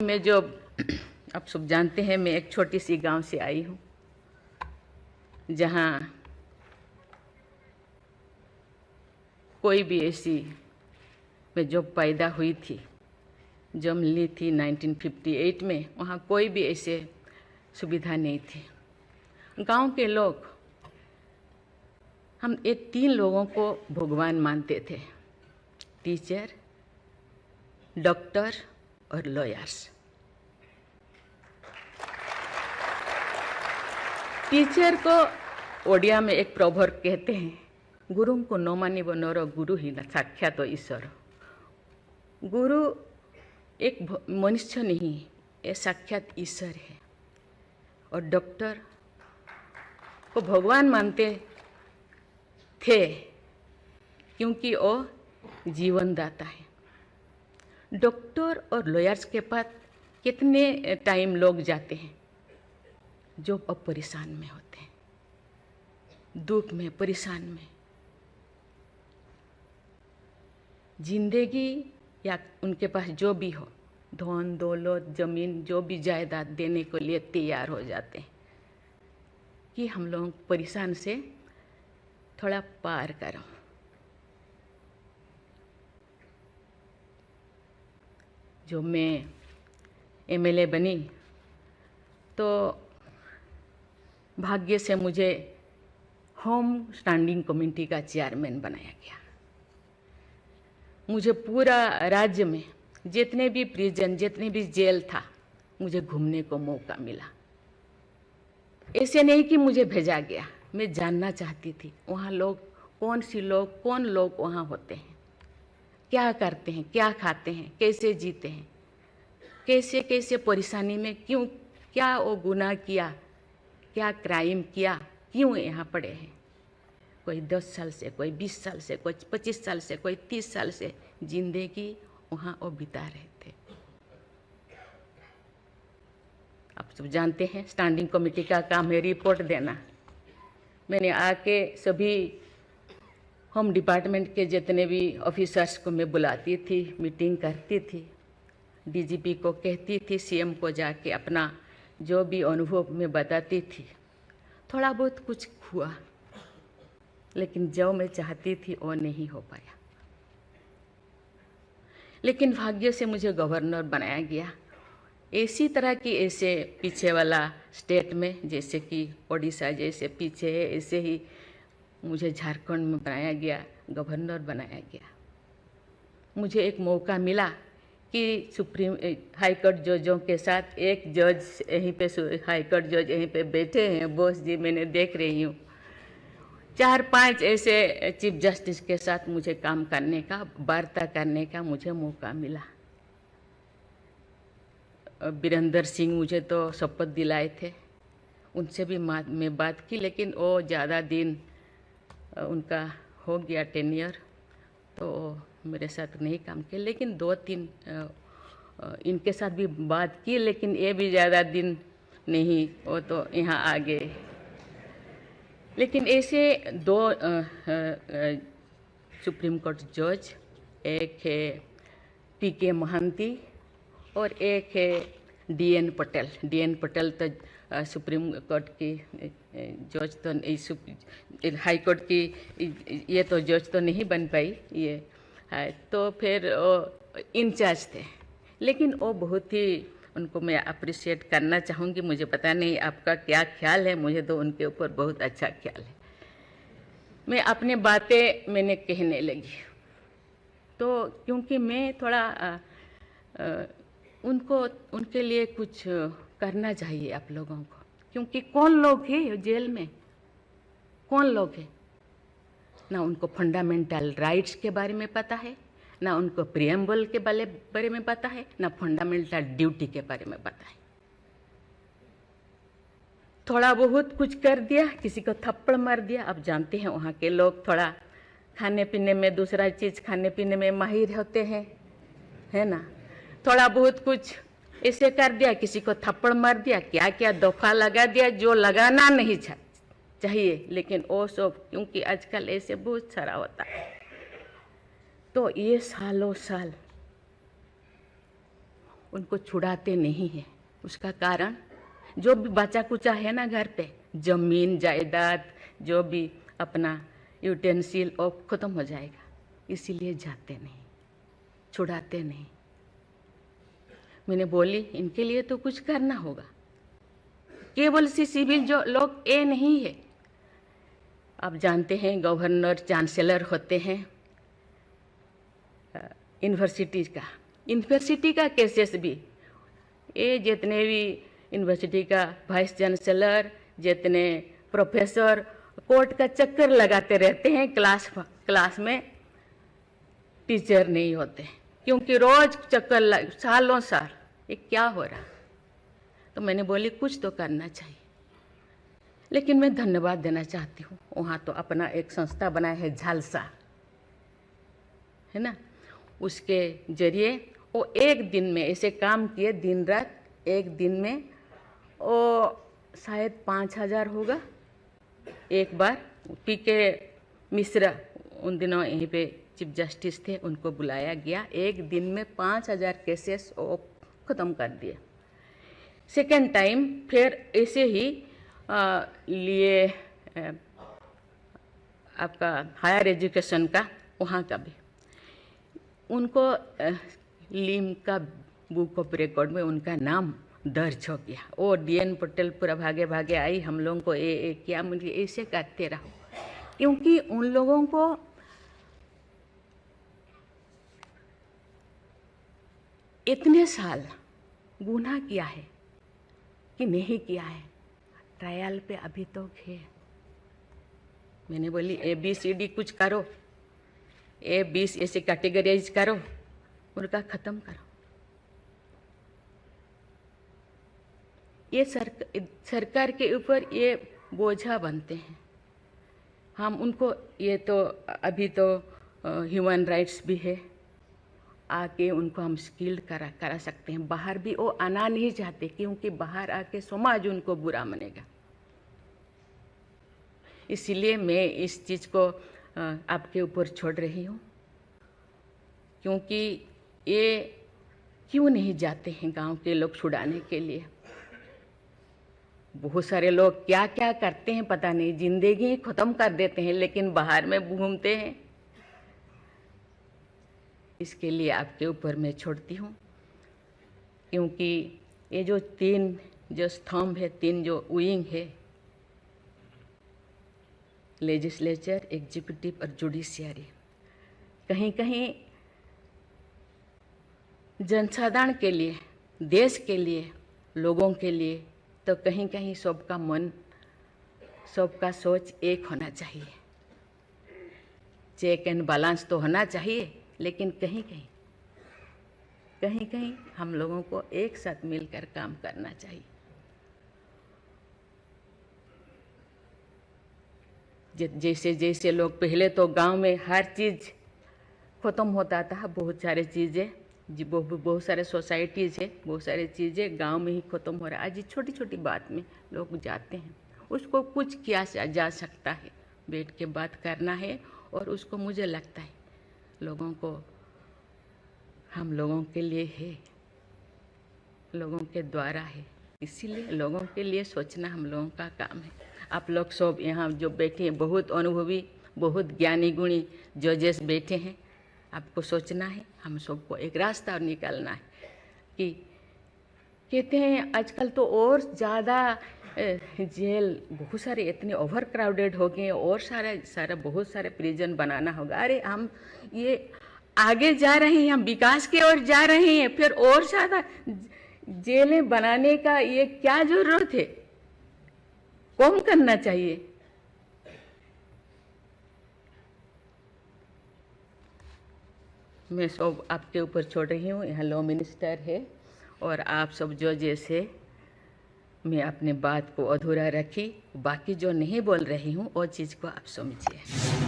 मैं जो आप सब जानते हैं, मैं एक छोटी सी गांव से आई हूँ जहाँ कोई भी ऐसी मैं जो पैदा हुई थी, जो मिली थी 1958 में, वहाँ कोई भी ऐसे सुविधा नहीं थी। गांव के लोग हम ये 3 लोगों को भगवान मानते थे, टीचर, डॉक्टर और लॉयर्स। टीचर को ओडिया में एक प्रोवर्ब कहते हैं, गुरुं को नो मानिबो नरो गुरु ही न साक्षात ईश्वर। गुरु एक मनुष्य नहीं, ये साक्षात ईश्वर है। और डॉक्टर को भगवान मानते थे क्योंकि वो जीवन दाता है। डॉक्टर और लॉयर्स के पास कितने टाइम लोग जाते हैं जो अब परेशान में होते हैं, दुख में, परेशान में। जिंदगी या उनके पास जो भी हो, धन दौलत, जमीन, जो भी जायदाद देने के लिए तैयार हो जाते हैं कि हम लोग परेशान से थोड़ा पार करो। जो मैं एमएलए बनी तो भाग्य से मुझे होम स्टैंडिंग कमेटी का चेयरमैन बनाया गया। मुझे पूरा राज्य में जितने भी प्रिजन, जितने भी जेल था, मुझे घूमने को मौका मिला। ऐसे नहीं कि मुझे भेजा गया, मैं जानना चाहती थी वहाँ लोग कौन लोग वहाँ होते हैं, क्या करते हैं, क्या खाते हैं, कैसे जीते हैं, कैसे कैसे परेशानी में, क्यों, क्या वो गुनाह किया, क्या क्राइम किया, क्यों यहाँ पड़े हैं। कोई 10 साल से, कोई 20 साल से, कोई 25 साल से, कोई 30 साल से जिंदगी वहाँ वो बिता रहे थे। आप सब जानते हैं स्टैंडिंग कमेटी का काम है रिपोर्ट देना। मैंने आके सभी होम डिपार्टमेंट के जितने भी ऑफिसर्स को मैं बुलाती थी, मीटिंग करती थी, डीजीपी को कहती थी, सीएम को जाके अपना जो भी अनुभव मैं बताती थी। थोड़ा बहुत कुछ हुआ, लेकिन जो मैं चाहती थी वो नहीं हो पाया। लेकिन भाग्य से मुझे गवर्नर बनाया गया। इसी तरह की ऐसे पीछे वाला स्टेट में, जैसे कि ओडिशा जैसे पीछे है, ऐसे ही मुझे झारखंड में बनाया गया, गवर्नर बनाया गया। मुझे एक मौका मिला कि सुप्रीम हाई कोर्ट जजों के साथ एक जज यहीं पे, हाई कोर्ट जज यहीं पे बैठे हैं, बोस जी, मैंने देख रही हूँ। 4-5 ऐसे चीफ जस्टिस के साथ मुझे काम करने का, वार्ता करने का मुझे मौका मिला। वीरेंद्र सिंह मुझे तो शपथ दिलाए थे, उनसे भी मैं बात की, लेकिन वो ज़्यादा दिन उनका हो गया टेन्योर, तो मेरे साथ नहीं काम किया। लेकिन 2-3 इनके साथ भी बात की, लेकिन ये भी ज़्यादा दिन नहीं, वो तो यहाँ आ गए। लेकिन ऐसे 2 सुप्रीम कोर्ट जज, एक है पीके महांती और एक है डीएन पटेल। डीएन पटेल तो सुप्रीम कोर्ट की जज तो, हाई कोर्ट की ये तो जज तो नहीं बन पाई ये है, तो फिर इंचार्ज थे। लेकिन वो बहुत ही, उनको मैं अप्रिशिएट करना चाहूँगी। मुझे पता नहीं आपका क्या ख्याल है, मुझे तो उनके ऊपर बहुत अच्छा ख्याल है। मैं अपने बातें मैंने कहने लगी, तो क्योंकि मैं थोड़ा उनके लिए कुछ करना चाहिए आप लोगों को, क्योंकि कौन लोग हैं जेल में, कौन लोग हैं, ना उनको फंडामेंटल राइट्स के बारे में पता है, ना उनको प्रियम्बल के बारे में पता है, ना फंडामेंटल ड्यूटी के बारे में पता है। थोड़ा बहुत कुछ कर दिया, किसी को थप्पड़ मार दिया। आप जानते हैं वहाँ के लोग थोड़ा खाने पीने में, दूसरा चीज़ खाने पीने में माहिर होते हैं, है ना। थोड़ा बहुत कुछ ऐसे कर दिया, किसी को थप्पड़ मार दिया, क्या क्या दफा लगा दिया जो लगाना नहीं चाहिए, लेकिन वो सब, क्योंकि आजकल ऐसे बहुत सारा होता है। तो ये सालों साल उनको छुड़ाते नहीं हैं। उसका कारण जो भी बचा कुचा है ना घर पे, जमीन जायदाद जो भी अपना यूटेंसिल और ख़त्म हो जाएगा, इसीलिए जाते नहीं, छुड़ाते नहीं। मैंने बोली इनके लिए तो कुछ करना होगा। केवल सी सिविल जो लोग ये नहीं है। आप जानते हैं गवर्नर चांसलर होते हैं यूनिवर्सिटी का केसेस भी, ये जितने भी यूनिवर्सिटी का वाइस चांसलर, जितने प्रोफेसर कोर्ट का चक्कर लगाते रहते हैं, क्लास में टीचर नहीं होते, क्योंकि रोज चक्कर सालों साल, ये क्या हो रहा। तो मैंने बोली कुछ तो करना चाहिए। लेकिन मैं धन्यवाद देना चाहती हूँ, वहाँ तो अपना एक संस्था बनाया है झालसा, है ना, उसके जरिए वो एक दिन में ऐसे काम किए, दिन रात, एक दिन में वो शायद 5,000 होगा। एक बार पीके मिश्रा उन दिनों यहीं पे चीफ जस्टिस थे, उनको बुलाया गया, एक दिन में 5,000 केसेस वो ख़त्म कर दिए। सेकेंड टाइम फिर ऐसे ही लिए आपका हायर एजुकेशन का, वहाँ का भी उनको लीम का बुक ऑफ रिकॉर्ड में उनका नाम दर्ज हो गया। वो DN पटेल पूरा भागे भागे आई, हम लोगों को ये किया, मुझे ऐसे करते रहो, क्योंकि उन लोगों को इतने साल गुनाह किया है कि नहीं किया है, ट्रायल पे अभी तो है। मैंने बोली ABCD कुछ करो, A20 ऐसे कैटेगराइज करो, उनका ख़त्म करो। ये सरकार के ऊपर ये बोझा बनते हैं। हम उनको, ये तो अभी तो ह्यूमन राइट्स भी है, आके उनको हम स्किल्ड करा सकते हैं। बाहर भी वो आना नहीं चाहते, क्योंकि बाहर आके समाज उनको बुरा मानेगा। इसीलिए मैं इस चीज़ को आपके ऊपर छोड़ रही हूँ, क्योंकि ये क्यों नहीं जाते हैं गांव के लोग छुड़ाने के लिए। बहुत सारे लोग क्या क्या करते हैं पता नहीं, जिंदगी ख़त्म कर देते हैं, लेकिन बाहर में घूमते हैं। इसके लिए आपके ऊपर मैं छोड़ती हूँ, क्योंकि ये जो 3 जो स्तंभ है, 3 जो विंग है, लेजिस्लेचर, एग्जीक्यूटिव और जुडिशियरी, कहीं कहीं जनसाधारण के लिए, देश के लिए, लोगों के लिए, तो कहीं कहीं सबका मन, सबका सोच एक होना चाहिए। चेक एंड बैलेंस तो होना चाहिए, लेकिन कहीं कहीं हम लोगों को एक साथ मिलकर काम करना चाहिए। जैसे जैसे लोग पहले तो गांव में हर चीज़ ख़त्म होता था, बहुत सारे चीज़ें, बहुत सारे सोसाइटीज़ है, बहुत सारी चीज़ें गांव में ही ख़त्म हो रहा है। आज छोटी छोटी बात में लोग जाते हैं, उसको कुछ किया जा सकता है, बैठ के बात करना है। और उसको मुझे लगता है लोगों को, हम लोगों के लिए है, लोगों के द्वारा है, इसीलिए लोगों के लिए सोचना हम लोगों का काम है। आप लोग सब यहाँ जो बैठे हैं, बहुत अनुभवी, बहुत ज्ञानी गुणी जजेस बैठे हैं, आपको सोचना है, हम सबको एक रास्ता और निकालना है। कि कहते हैं आजकल तो और ज़्यादा जेल, बहुत सारे इतने ओवर क्राउडेड हो गए, और सारा बहुत सारे प्रिजन बनाना होगा। अरे हम ये आगे जा रहे हैं, हम विकास की ओर जा रहे हैं, फिर और ज़्यादा जेलें बनाने का ये क्या ज़रूरत है? कम करना चाहिए। मैं सब आपके ऊपर छोड़ रही हूँ। यहाँ लॉ मिनिस्टर है और आप सब जो जैसे, मैं अपने बात को अधूरा रखी, बाकी जो नहीं बोल रही हूँ वो चीज़ को आप समझिए।